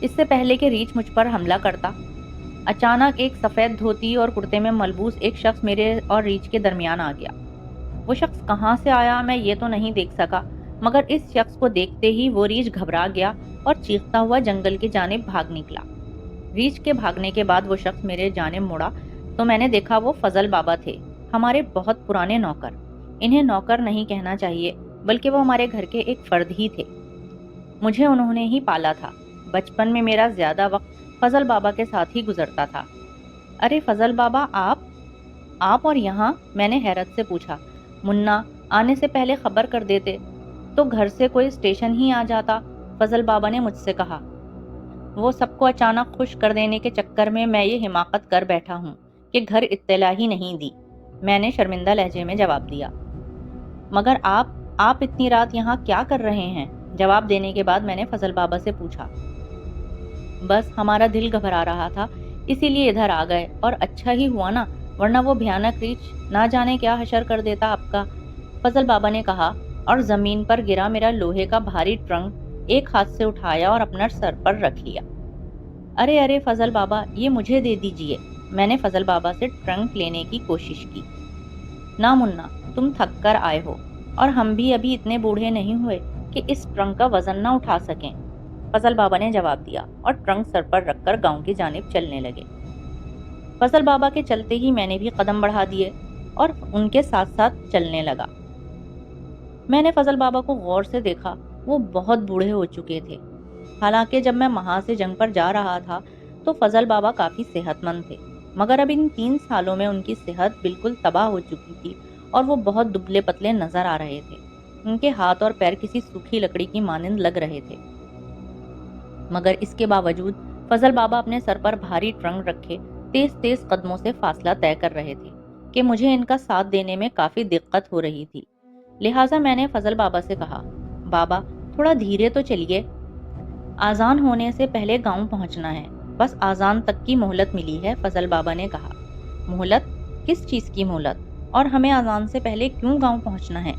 اس سے پہلے کہ ریچھ مجھ پر حملہ کرتا، اچانک ایک سفید دھوتی اور کرتے میں ملبوس ایک شخص میرے اور ریچھ کے درمیان آ گیا۔ وہ شخص کہاں سے آیا میں یہ تو نہیں دیکھ سکا، مگر اس شخص کو دیکھتے ہی وہ ریچھ گھبرا گیا اور چیختا ہوا جنگل کی جانب بھاگ نکلا۔ ریچھ کے بھاگنے کے بعد وہ شخص میرے جانب مڑا تو میں نے دیکھا وہ فضل بابا تھے، ہمارے بہت پرانے نوکر۔ انہیں نوکر نہیں کہنا چاہیے، بلکہ وہ ہمارے گھر کے ایک فرد ہی تھے۔ مجھے انہوں نے ہی پالا تھا۔ بچپن میں میرا زیادہ وقت فضل بابا کے ساتھ ہی گزرتا تھا۔ ارے فضل بابا، آپ اور یہاں؟ میں نے حیرت سے پوچھا۔ منا، آنے سے پہلے خبر کر دیتے تو گھر سے کوئی اسٹیشن ہی آ جاتا، فضل بابا نے مجھ سے کہا۔ وہ سب کو اچانک خوش کر دینے کے چکر میں یہ حماقت کر بیٹھا ہوں کہ گھر اطلاع ہی نہیں دی، میں نے شرمندہ لہجے میں جواب دیا۔ مگر آپ اتنی رات یہاں کیا کر رہے ہیں؟ جواب دینے کے بعد میں نے فضل بابا سے پوچھا۔ بس ہمارا دل گھبرا رہا تھا، اسی لیے ادھر آ گئے، اور اچھا ہی ہوا نا، ورنہ وہ بھیانک ریچھ نہ جانے کیا حشر کر دیتا آپ کا، فضل بابا نے کہا، اور زمین پر گرا میرا لوہے کا بھاری ٹرنک ایک ہاتھ سے اٹھایا اور اپنا سر پر رکھ لیا۔ ارے فضل بابا، یہ مجھے دے دیجئے، میں نے فضل بابا سے ٹرنک لینے کی کوشش کی۔ نہ منا، تم تھک کر آئے ہو، اور ہم بھی ابھی اتنے بوڑھے نہیں ہوئے کہ اس ٹرنک کا وزن نہ اٹھا سکیں، فضل بابا نے جواب دیا، اور ٹرنک سر پر رکھ کر گاؤں کی جانب چلنے لگے۔ فضل بابا کے چلتے ہی میں نے بھی قدم بڑھا دیے اور ان کے ساتھ ساتھ چلنے لگا۔ میں نے فضل بابا کو غور سے دیکھا، وہ بہت بوڑھے ہو چکے تھے۔ حالانکہ جب میں محاذ جنگ پر جا رہا تھا تو فضل بابا کافی صحت مند تھے، مگر اب ان 3 سالوں میں ان کی صحت بالکل تباہ ہو چکی تھی اور وہ بہت دبلے پتلے نظر آ رہے تھے۔ ان کے ہاتھ اور پیر کسی سوکھی لکڑی کی مانند لگ رہے تھے، مگر اس کے باوجود فضل بابا اپنے سر پر بھاری ٹرنک رکھے تیز قدموں سے فاصلہ طے کر رہے تھے کہ مجھے ان کا ساتھ دینے میں کافی دقت ہو رہی تھی۔ لہٰذا میں نے فضل بابا سے کہا، بابا تھوڑا دھیرے تو چلیے، آذان ہونے سے پہلے گاؤں پہنچنا ہے، بس آذان تک کی مہلت ملی ہے، فضل بابا نے کہا۔ مہلت؟ کس چیز کی مہلت؟ اور ہمیں آذان سے پہلے کیوں گاؤں پہنچنا ہے؟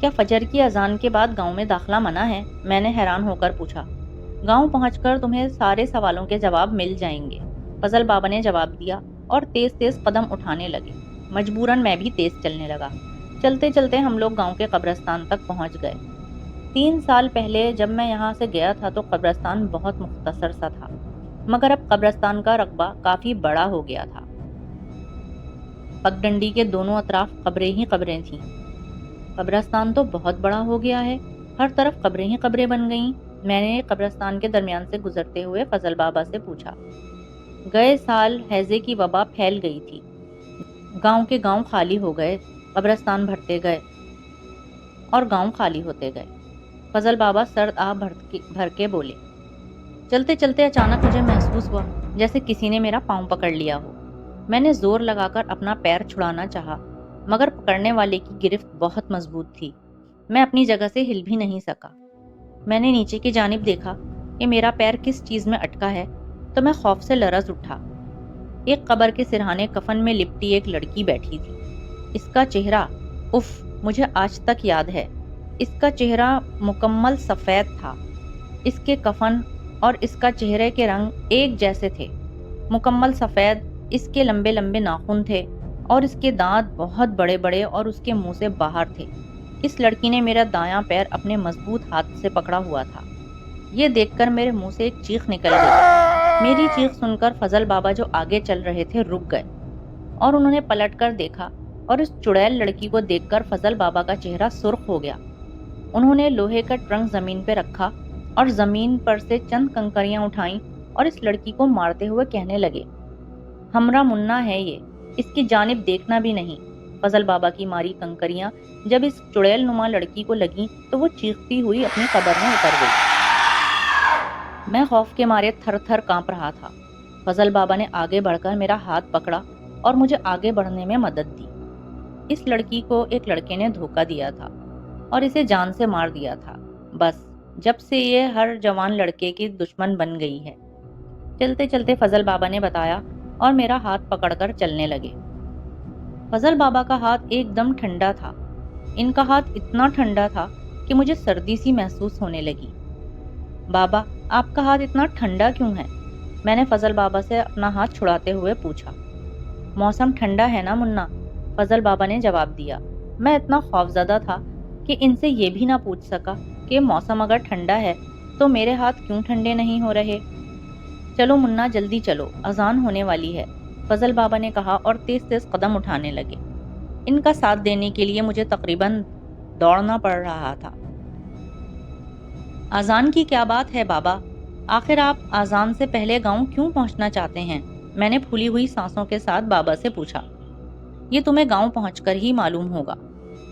کیا فجر کی اذان کے بعد گاؤں میں داخلہ منع ہے؟ میں نے حیران ہو کر پوچھا۔ گاؤں پہنچ کر تمہیں سارے سوالوں کے جواب مل جائیں گے، فضل بابا نے جواب دیا اور تیز قدم اٹھانے لگے۔ مجبوراً میں بھی تیز چلنے لگا۔ چلتے چلتے ہم لوگ گاؤں کے قبرستان تک پہنچ گئے۔ 3 سال پہلے جب میں یہاں سے گیا تھا تو قبرستان بہت مختصر سا تھا، مگر اب قبرستان کا رقبہ کافی بڑا ہو گیا تھا۔ پگڈنڈی کے دونوں اطراف قبریں ہی قبریں تھیں۔ قبرستان تو بہت بڑا ہو گیا ہے، ہر طرف قبریں ہی قبریں بن گئیں، میں نے قبرستان کے درمیان سے گزرتے ہوئے فضل بابا سے پوچھا۔ گئے سال ہیضے کی وبا پھیل گئی تھی، گاؤں کے گاؤں خالی ہو گئے، قبرستان بھرتے گئے اور گاؤں خالی ہوتے گئے، فضل بابا سرد آہ بھر کے بولے۔ چلتے چلتے اچانک مجھے محسوس ہوا جیسے کسی نے میرا پاؤں پکڑ لیا ہو۔ میں نے زور لگا کر اپنا پیر چھڑانا چاہا، مگر پکڑنے والے کی گرفت بہت مضبوط تھی، میں اپنی جگہ سے ہل بھی نہیں سکا۔ میں نے نیچے کی جانب دیکھا کہ میرا پیر کس چیز میں اٹکا ہے تو میں خوف سے لرز اٹھا۔ ایک قبر کے سرہانے کفن میں لپٹی ایک لڑکی بیٹھی تھی۔ اس کا چہرہ، اف، مجھے آج تک یاد ہے، اس کا چہرہ مکمل سفید تھا۔ اس کے کفن اور اس کا چہرے کے رنگ ایک جیسے تھے، مکمل سفید۔ اس کے لمبے لمبے ناخن تھے اور اس کے دانت بہت بڑے بڑے اور اس کے منہ سے باہر تھے۔ اس لڑکی نے میرا دایاں پیر اپنے مضبوط ہاتھ سے پکڑا ہوا تھا۔ یہ دیکھ کر میرے منہ سے ایک چیخ نکل گئی۔ میری چیخ سن کر فضل بابا جو آگے چل رہے تھے رک گئے اور انہوں نے پلٹ کر دیکھا، اور اس چڑیل لڑکی کو دیکھ کر فضل بابا کا چہرہ سرخ ہو گیا۔ انہوں نے لوہے کا ٹرنک زمین پہ رکھا اور زمین پر سے چند کنکریاں اٹھائیں اور اس لڑکی کو مارتے ہوئے کہنے لگے، ہمرا منا ہے یہ، اس کی جانب دیکھنا بھی نہیں۔ فضل بابا کی ماری کنکریاں جب اس چڑیل نما لڑکی کو لگیں تو وہ چیختی ہوئی اپنی قبر میں اتر گئی۔ میں خوف کے مارے تھر تھر کانپ رہا تھا۔ فضل بابا نے آگے بڑھ کر میرا ہاتھ پکڑا اور مجھے آگے بڑھنے میں مدد دی۔ اس لڑکی کو ایک لڑکے نے دھوکہ دیا تھا اور اسے جان سے مار دیا تھا، بس جب سے یہ ہر جوان لڑکے کی دشمن بن گئی ہے، چلتے چلتے فضل بابا نے بتایا اور میرا ہاتھ پکڑ کر چلنے لگے۔ فضل بابا کا ہاتھ ایک دم ٹھنڈا تھا، ان کا ہاتھ اتنا ٹھنڈا تھا کہ مجھے سردی سی محسوس ہونے لگی۔ بابا، آپ کا ہاتھ اتنا ٹھنڈا کیوں ہے؟ میں نے فضل بابا سے اپنا ہاتھ چھڑاتے ہوئے پوچھا۔ موسم ٹھنڈا ہے نا منا، فضل بابا نے جواب دیا۔ میں اتنا خوفزدہ تھا کہ ان سے یہ بھی نہ پوچھ سکا کہ موسم اگر ٹھنڈا ہے تو میرے ہاتھ کیوں ٹھنڈے نہیں ہو رہے۔ چلو منا جلدی چلو، اذان ہونے والی ہے، فضل بابا نے کہا اور تیز تیز قدم اٹھانے لگے۔ ان کا ساتھ دینے کے لیے مجھے تقریباً دوڑنا پڑ رہا تھا۔ اذان کی کیا بات ہے بابا؟ آخر آپ اذان سے پہلے گاؤں کیوں پہنچنا چاہتے ہیں؟ میں نے پھولی ہوئی سانسوں کے ساتھ بابا سے پوچھا۔ یہ تمہیں گاؤں پہنچ کر ہی معلوم ہوگا،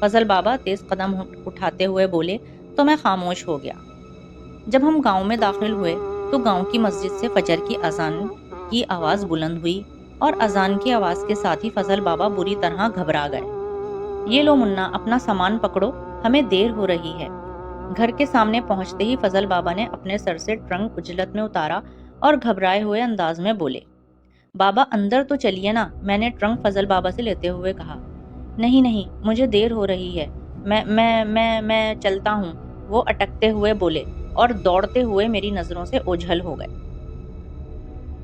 فضل بابا تیز قدم اٹھاتے ہوئے بولے تو میں خاموش ہو گیا۔ جب ہم گاؤں میں داخل ہوئے تو گاؤں کی مسجد سے فجر کی اذان کی آواز بلند ہوئی اور اذان کی آواز کے ساتھ ہی فضل بابا بری طرح گھبرا گئے۔ یہ لو منا، اپنا سامان پکڑو، ہمیں دیر ہو رہی ہے۔ گھر کے سامنے پہنچتے ہی فضل بابا نے اپنے سر سے ٹرنک اجلت میں اتارا اور گھبرائے ہوئے انداز میں بولے، بابا اندر تو چلیے نا۔ میں نے ٹرنک فضل بابا سے لیتے ہوئے کہا۔ نہیں، مجھے دیر ہو رہی ہے، میں چلتا ہوں، وہ اٹکتے ہوئے بولے اور دوڑتے ہوئے میری نظروں سے اوجھل ہو گئے۔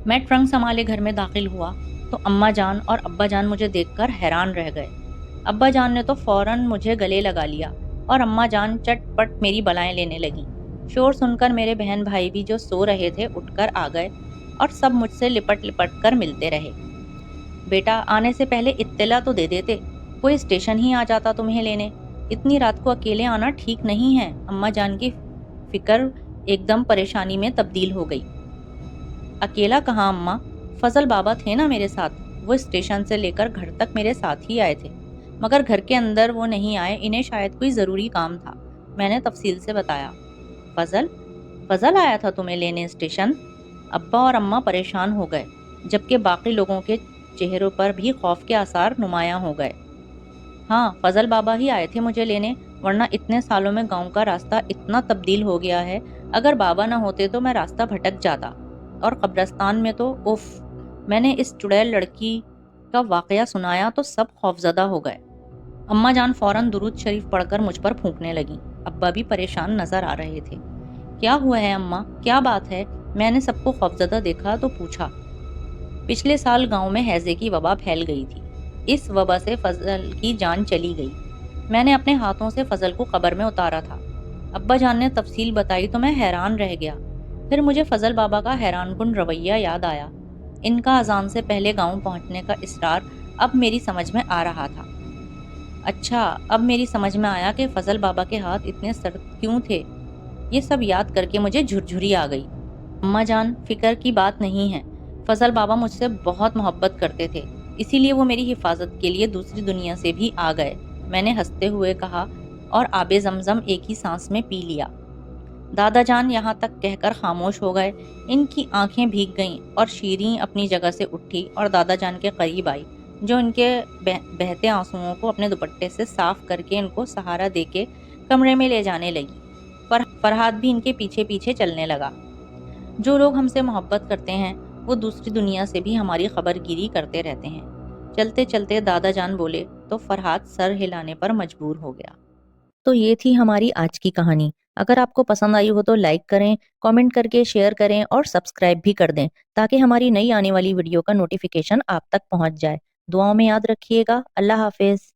میں ٹرنک سنبھالے گھر میں داخل ہوا تو اماں جان اور ابا جان مجھے دیکھ کر حیران رہ گئے۔ ابا جان نے تو فوراً مجھے گلے لگا لیا اور اماں جان چٹ پٹ میری بلائیں لینے لگیں۔ شور سن کر میرے بہن بھائی بھی جو سو رہے تھے اٹھ کر آ گئے اور سب مجھ سے لپٹ لپٹ کر ملتے رہے۔ بیٹا آنے سے پہلے اطلاع تو دے دیتے، کوئی اسٹیشن ہی آ جاتا تمہیں لینے۔ اتنی رات کو اکیلے آنا ٹھیک نہیں ہے۔ اماں جان کی فکر ایک دم پریشانی میں تبدیل ہو گئی۔ اکیلا کہاں اماں، فضل بابا تھے نا میرے ساتھ، وہ اسٹیشن سے لے کر گھر تک میرے ساتھ ہی آئے تھے، مگر گھر کے اندر وہ نہیں آئے، انہیں شاید کوئی ضروری کام تھا، میں نے تفصیل سے بتایا۔ فضل آیا تھا تمہیں لینے اسٹیشن؟ ابا اور اماں پریشان ہو گئے، جبکہ باقی لوگوں کے چہروں پر بھی خوف کے آثار نمایاں ہو گئے۔ ہاں، فضل بابا ہی آئے تھے مجھے لینے، ورنہ اتنے سالوں میں گاؤں کا راستہ اتنا تبدیل ہو گیا ہے، اگر بابا نہ ہوتے تو میں راستہ بھٹک جاتا، اور قبرستان میں تو اف۔ میں نے اس چڑیل لڑکی کا واقعہ سنایا تو سب خوفزدہ ہو گئے۔ اماں جان فوراً درود شریف پڑھ کر مجھ پر پھونکنے لگیں، ابا بھی پریشان نظر آ رہے تھے۔ کیا ہوا ہے اماں، کیا بات ہے؟ میں نے سب کو خوفزدہ دیکھا تو پوچھا۔ پچھلے سال گاؤں میں ہیضے کی وبا پھیل گئی تھی، اس وبا سے فضل کی جان چلی گئی، میں نے اپنے ہاتھوں سے فضل کو قبر میں اتارا تھا۔ ابا جان نے تفصیل بتائی تو میں حیران رہ گیا، پھر مجھے فضل بابا کا حیران کن رویہ یاد آیا، ان کا اذان سے پہلے گاؤں پہنچنے کا اصرار اب میری سمجھ میں آ رہا تھا۔ اچھا، اب میری سمجھ میں آیا کہ فضل بابا کے ہاتھ اتنے سرد کیوں تھے۔ یہ سب یاد کر کے مجھے جھرجھری آ گئی۔ اماں جان، فکر کی بات نہیں ہے، فضل بابا مجھ سے بہت محبت کرتے تھے، اسی لیے وہ میری حفاظت کے لیے دوسری دنیا سے بھی آ گئے، میں نے ہنستے ہوئے کہا اور آب زمزم ایک ہی سانس میں پی لیا۔ دادا جان یہاں تک کہہ کر خاموش ہو گئے، ان کی آنکھیں بھیگ گئیں اور شیریں اپنی جگہ سے اٹھی اور دادا جان کے قریب آئی، جو ان کے بہتے آنسوؤں کو اپنے دوپٹے سے صاف کر کے ان کو سہارا دے کے کمرے میں لے جانے لگی۔ فرحاد بھی ان کے پیچھے پیچھے چلنے لگا۔ جو لوگ ہم سے محبت کرتے ہیں وہ دوسری دنیا سے بھی ہماری خبر گیری کرتے رہتے ہیں۔ چلتے چلتے دادا جان بولے تو فرحاد سر ہلانے پر مجبور ہو گیا۔ تو یہ تھی ہماری آج کی کہانی۔ اگر آپ کو پسند آئی ہو تو لائک کریں، کامنٹ کر کے شیئر کریں اور سبسکرائب بھی کر دیں تاکہ ہماری نئی آنے والی ویڈیو کا نوٹیفیکیشن آپ تک پہنچ جائے۔ دعاؤں میں یاد رکھیے گا۔ اللہ حافظ۔